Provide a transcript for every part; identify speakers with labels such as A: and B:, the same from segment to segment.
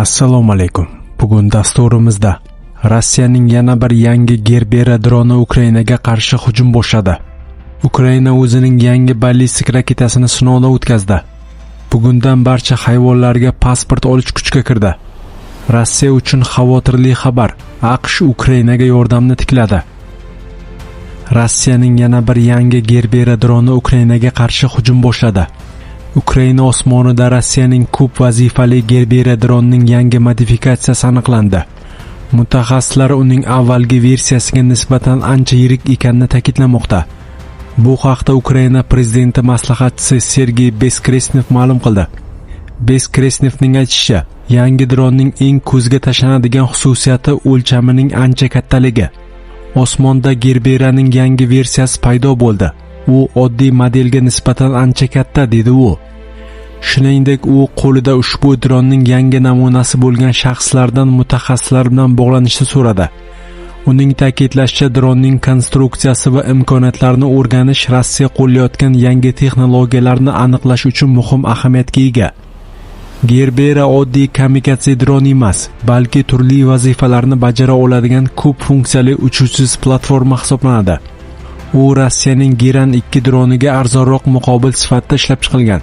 A: Assalomu alaykum. Bugun dasturimizda Rossiyaning yana bir yangi Gerbera droni Ukrainaga qarshi hujum boshladi. Ukraina o'zining yangi ballistik raketasini sinovdan o'tkazdi. Bugundan barcha hayvonlarga pasport olish kuchga kirdi. Rossiya uchun xavotirli xabar. AQSh Ukrainaga yordamni tikladi. Rossiyaning yana bir yangi Gerbera droni Ukrainaga qarshi hujum boshladi. Ukraina osmonida Rossiyaning ko'p vazifali Gerbera dronining yangi modifikatsiyasi aniqlandi. Mutaxassislar uning avvalgi versiyasiga nisbatan ancha yirik ekanini ta'kidlamoqda. Bu haqda Ukraina prezidenti maslahatchisi Sergey Beskresnev ma'lum qildi. Beskresnevning aytishicha, yangi dronning eng ko'zga tashlanadigan xususiyati o'lchamining ancha kattaligi. Osmonda Gerberaning yangi versiyasi paydo bo'ldi. U oddiy modelga nisbatan ancha katta, dedi u. Shuningdek, u qo'lida ushbu dronning yangi namunasi bo'lgan shaxslardan mutaxassislar bilan bog'lanishni so'radi. Uning ta'kidlashicha, dronning konstruksiyasi va imkoniyatlarini o'rganish Rossiya qo'llayotgan yangi texnologiyalarni aniqlash uchun muhim ahamiyatga ega. Gerbera oddiy kamikadze dron emas, balki turli vazifalarni bajara oladigan ko'p funksiyali uchuvchisiz platforma hisoblanadi. U Rossiyaning Geran 2 droniga arzonroq muqobil sifatida ishlab chiqilgan.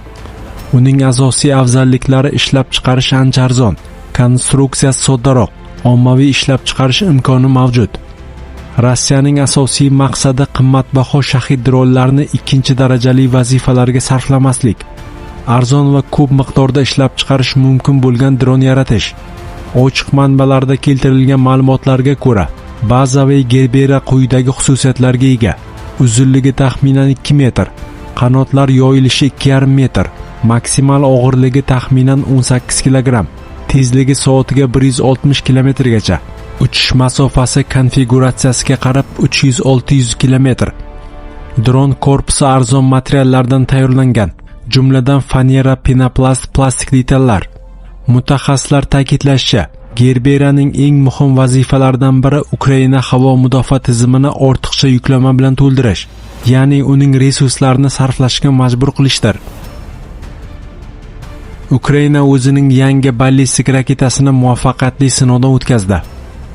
A: Uning asosiy afzalliklari ishlab chiqarish ancha arzon, konstruksiyasi soddaroq, ommaviy ishlab chiqarish imkoni mavjud. Rossiyaning asosiy maqsadi qimmatbaho shahid dronlarni ikkinchi darajali vazifalarga sarflamaslik, arzon va ko'p miqdorda ishlab chiqarish mumkin bo'lgan dron yaratish. Ochiq manbalarda keltirilgan ma'lumotlarga ko'ra, bazaviy Gerbera quyidagi xususiyatlarga ega: uzunligi taxminan 2 metr, qanotlar yoyilishi 2,5 metr, maksimal og'irligi taxminan 18 kilogramm, tezligi soatiga 160 kilometrgacha, uchish masofasi konfiguratsiyasiga qarab 300-600 kilometr. Dron korpusi arzon materiallardan tayyorlangan, jumladan fanera, penoplast, plastik detallar. Mutaxassislar ta'kidlashicha, Gerberaning eng muhim vazifalaridan biri Ukraina havo mudofaa tizimini ortiqcha yuklama bilan to'ldirish, ya'ni uning resurslarini sarflashga majbur qilishdir. Ukraina o'zining yangi ballistik raketasini muvaffaqiyatli sinovdan o'tkazdi.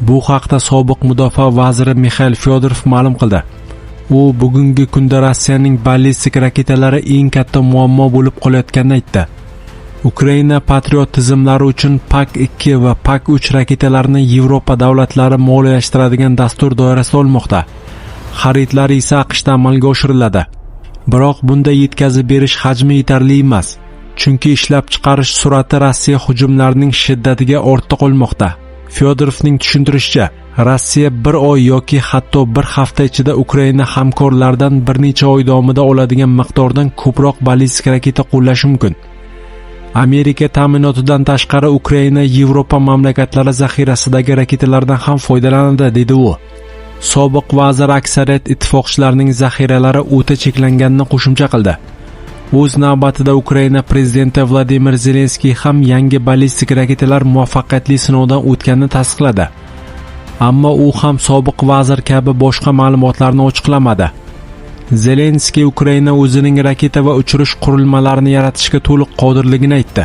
A: Bu haqda sobiq mudofaa vaziri Mikhail Fyodorov ma'lum qildi. U bugungi kunda Rossiyaning ballistik raketalari eng katta muammo bo'lib qolayotganini aytdi. Ukraina Patriot tizimlari uchun PAK-2 va PAK-3 raketalarini Yevropa davlatlari moliyalashtiradigan dastur doirasida olmoqda. Xaridlar esa AQShda amalga oshiriladi. Biroq bunday yetkazib berish hajmi yetarli emas, chunki ishlab chiqarish sur'ati Rossiya hujumlarining shiddatiga ortda qolmoqda. Fyodorovning tushuntirishicha, Rossiya bir oy yoki hatto bir hafta ichida Ukraina hamkorlaridan bir necha oy davomida oladigan miqdordan ko'proq ballistik raketa qo'llashi mumkin. Amerika ta'minotidan tashqari Ukraina Yevropa mamlakatlari zaxirasidagi raketalardan ham foydalanadi, dedi u. Sobiq vazir aksariyat ittifoqchilarining zaxiralari o'ta cheklanganini qo'shimcha qildi. O'z navbatida Ukraina prezidenti Vladimir Zelenskiy ham yangi ballistik raketalar muvaffaqiyatli sinovdan o'tganini tasdiqladi. Ammo u ham sobiq vazir kabi boshqa ma'lumotlarni ochiqlamadi. Zelenskiy Ukraina o'zining raketa va uchirish qurilmalarini yaratishga to'liq qodirligini aytdi.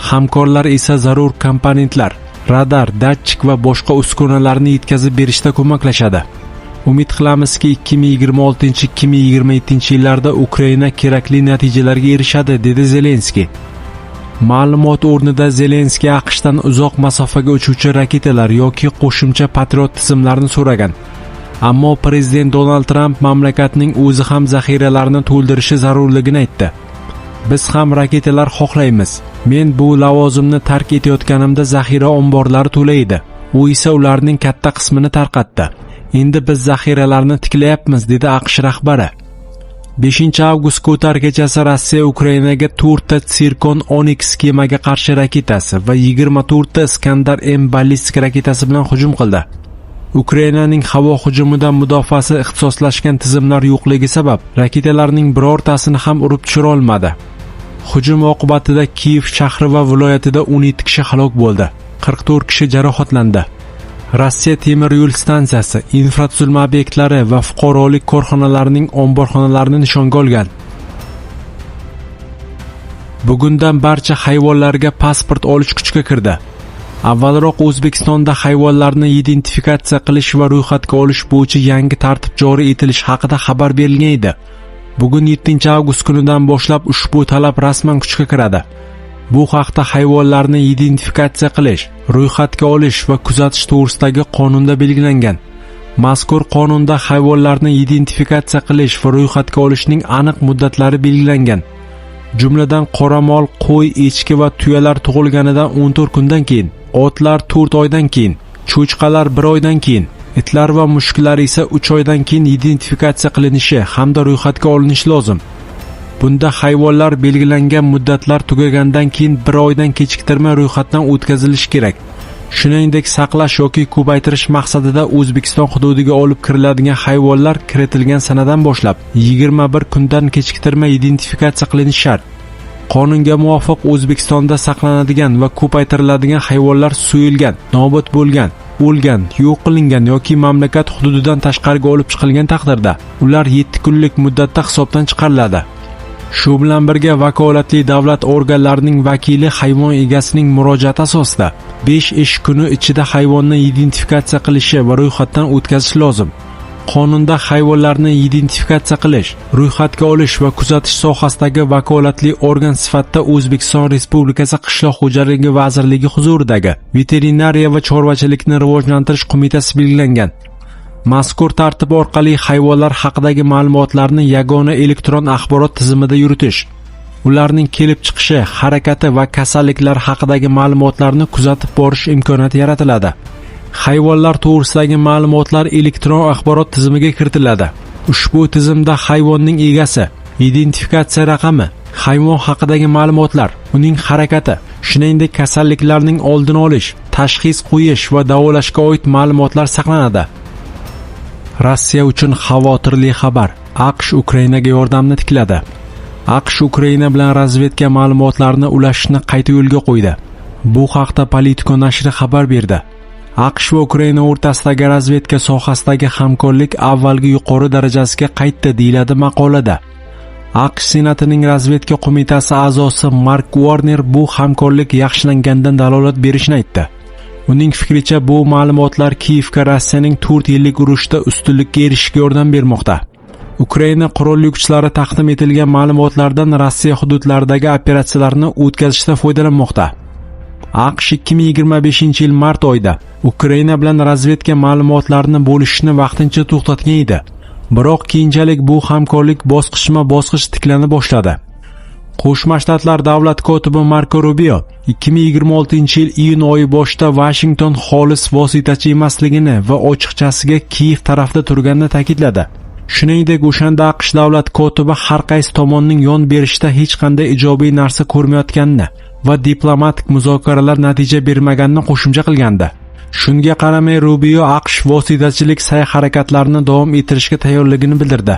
A: Hamkorlar esa zarur komponentlar, radar, datchik va boshqa uskunalarni yetkazib berishda ko'maklashadi. Umid qilamizki, 2026-2027 yillarda Ukraina kerakli natijalarga erishadi, dedi Zelenskiy. Ma'lumot o'rnida Zelenskiy AQShdan uzoq masofaga uchuvchi raketalar yoki qo'shimcha Patriot tizimlarini so'ragan. Ammo prezident Donald Trump mamlakatning o'zi ham zaxiralarini to'ldirishi zarurligini aytdi. Biz ham raketalar xohlaymiz. Men bu lavozimni tark etayotganimda zaxira omborlari to'la edi. U esa ularning katta qismini tarqatdi. Endi biz zaxiralarni tiklayapmiz, dedi AQSh rahbari. 5-avgust ko'tarkachasi Rossiya Ukrainaga 4 ta Tsirkon Onyx kemaga qarshi raketasi va 24 ta Iskandar M ballistik raketasi bilan hujum qildi. Ukrainaning havo hujumidan mudofaasi ixtisoslashgan tizimlar yo'qligi sabab raketalarning birortasini ham urib tushira olmadi. Hujum oqibatida Kiyev shahri va viloyatida 17 kishi halok bo'ldi, 44 kishi jarohatlandi. Rossiya temir yo'l stansiyasi, infratuzilma obyektlari va fuqarolik korxonalarining omborxonalarini nishonga olgan. Bugundan barcha hayvonlarga pasport olish kuchga kirdi. Avvalroq O'zbekistonda hayvonlarni identifikatsiya qilish va ro'yxatga olish bo'yicha yangi tartib joriy etilishi haqida xabar berilgan edi. Bugun 7-avgust kunidan boshlab ushbu talab rasman kuchga kiradi. Bu haqda hayvonlarni identifikatsiya qilish, ro'yxatga olish va kuzatish to'g'risidagi qonunda belgilangan. Mazkur qonunda hayvonlarni identifikatsiya qilish va ro'yxatga olishning aniq muddatlari belgilangan. Jumladan qoramol, qo'y, echki va tuyalar tug'ilganidan 14 kundan keyin, otlar 4 oydan keyin, cho'chqalar 1 oydan keyin, itlar va mushuklar esa 3 oydan keyin identifikatsiya qilinishi hamda ro'yxatga olinishi lozim. Bunda hayvonlar belgilangan muddatlar tugagandan keyin 1 oydan kechiktirmay ro'yxatdan o'tkazilishi kerak. Shuningdek, saqlash yoki ko'paytirish maqsadida O'zbekiston hududiga olib kiriladigan hayvonlar kiritilgan sanadan boshlab 21 kundan kechiktirmay identifikatsiya qilinishi shart. Qonunga muvofiq O'zbekistonda saqlanadigan va ko'paytiriladigan hayvonlar so'yilgan, nobud bo'lgan, o'lgan, yo'q qilingan yoki mamlakat hududidan tashqariga olib chiqilgan taqdirda ular 7 kunlik muddatda hisobdan chiqariladi. Shu bilan birga vakolatli davlat organlarining vakili hayvon egasining murojaati asosida 5 ish kuni ichida hayvonni identifikatsiya qilishi va ro'yxatdan o'tkazish lozim. Qonunda hayvonlarni identifikatsiya qilish, ro'yxatga olish va kuzatish sohasidagi vakolatli organ sifatida O'zbekiston Respublikasi Qishloq xo'jaligi vazirligi huzuridagi Veterinariya va chorvachilikni rivojlantirish qo'mitasi belgilangan. Mazkur tartib orqali hayvonlar haqidagi ma'lumotlarni yagona elektron axborot tizimida yuritish, ularning kelib chiqishi, harakati va kasalliklar haqidagi ma'lumotlarni kuzatib borish imkoniyati yaratiladi. Hayvonlar to'g'risidagi ma'lumotlar elektron axborot tizimiga kiritiladi. Ushbu tizimda hayvonning egasi, identifikatsiya raqami, hayvon haqidagi ma'lumotlar, uning harakati, shuningdek kasalliklarning oldini olish, tashxis qo'yish va davolashga oid ma'lumotlar saqlanadi. Rossiya uchun xavotirli xabar. AQSh Ukrainaga yordamni tikladi. AQSh Ukraina bilan razvedka ma'lumotlarini ulashishni qayta yo'lga qo'ydi. Bu haqda Politico nashri xabar berdi. AQSh va Ukraina o'rtasidagi razvedka sohasidagi hamkorlik avvalgi yuqori darajasiga qaytdi, deyiladi maqolada. AQSh Senatining razvedka qo'mitasi a'zosi Mark Warner bu hamkorlik yaxshilangandan dalolat berishini aytdi. Uning fikricha, bu ma'lumotlar Kiyevga Rossiyaning 4 yillik urushda ustunlikka erishishga yordam bermoqda. Ukraina qurolli kuchlari taqdim etilgan ma'lumotlardan Rossiya hududlaridagi operatsiyalarni o'tkazishda foydalanmoqda. AQSh 2025-yil mart oyida Ukraina bilan razvedka ma'lumotlarini bo'lishni vaqtincha to'xtatgan edi. Biroq keyinchalik bu hamkorlik bosqichma-bosqich tiklana boshladi. Qo'shma Shtatlar davlat kotibi Marko Rubio 2026-yil iyun oyi boshida Washington xolis vositachi emasligini va ochiqchasiga Kiyev tarafda turganini ta'kidladi. Shuningdek, o'shanda AQSh davlat kotibi har qaysi tomonning yon berishda hech qanday ijobiy narsa ko'rmayotganini va diplomatik muzokaralar natija bermaganini qo'shimcha qilgandi. Shunga qaramay Rubio AQSh vositachilik sa'y-harakatlarini davom ettirishga tayyorligini bildirdi.